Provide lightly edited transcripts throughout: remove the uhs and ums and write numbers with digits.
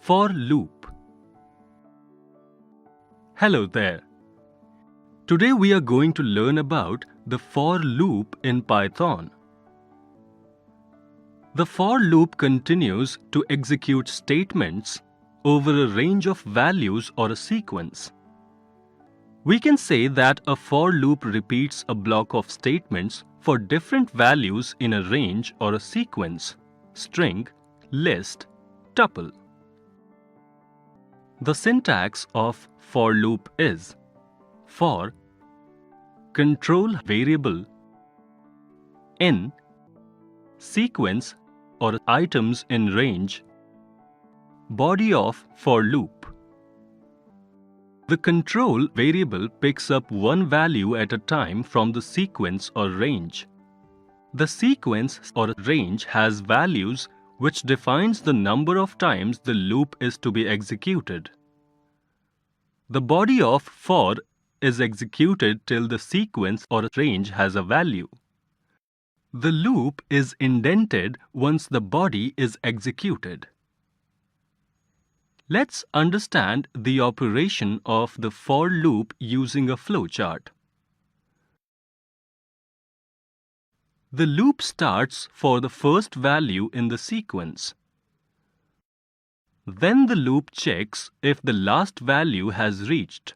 For loop. Hello there. Today we are going to learn about the for loop in Python. The for loop continues to execute statements over a range of values or a sequence. We can say that a for loop repeats a block of statements for different values in a range or a sequence, string, list, tuple. The syntax of for loop is: for control variable in sequence or items in range, body of for loop. The control variable picks up one value at a time from the sequence or range. The sequence or range has values which defines the number of times the loop is to be executed. The body of for is executed till the sequence or range has a value. The loop is indented once the body is executed. Let's understand the operation of the for loop using a flowchart. The loop starts for the first value in the sequence. Then the loop checks if the last value has reached.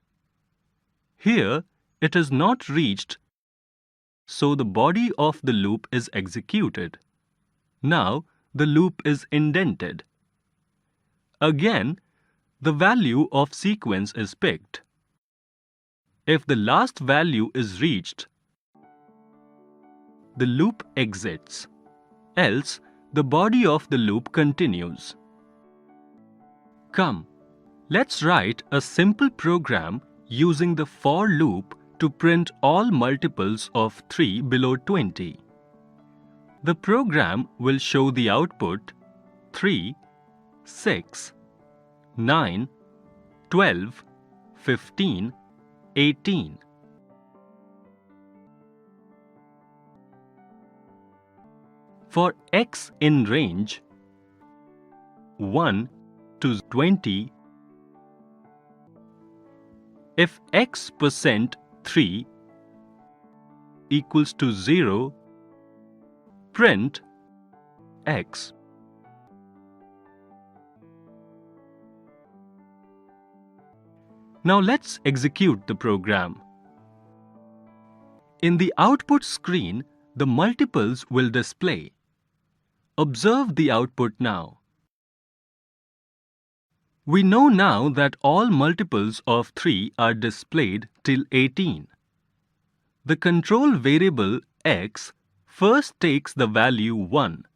Here, it is not reached, so the body of the loop is executed. Now, the loop is indented. Again, the value of sequence is picked. If the last value is reached, the loop exits. Else, the body of the loop continues. Come, let's write a simple program using the for loop to print all multiples of 3 below 20. The program will show the output 3, 6, 9, 12, 15, 18. For x in range 1 to 20, if x% 3 equals to 0, print x. Now let's execute the program. In the output screen, the multiples will display. Observe the output now. We know now that all multiples of 3 are displayed till 18. The control variable x first takes the value 1.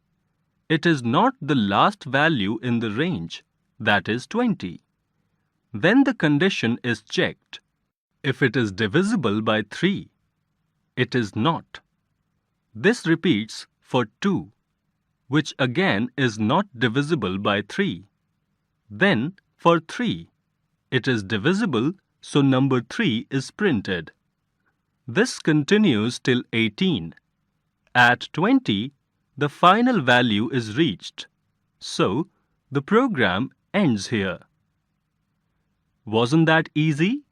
It is not the last value in the range, that is 20. Then the condition is checked. If it is divisible by 3, it is not. This repeats for 2, which again is not divisible by 3. Then for 3, it is divisible, so number 3 is printed. This continues till 18. At 20, the final value is reached. So, the program ends here. Wasn't that easy?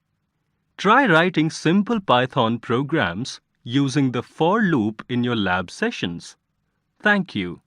Try writing simple Python programs using the for loop in your lab sessions. Thank you.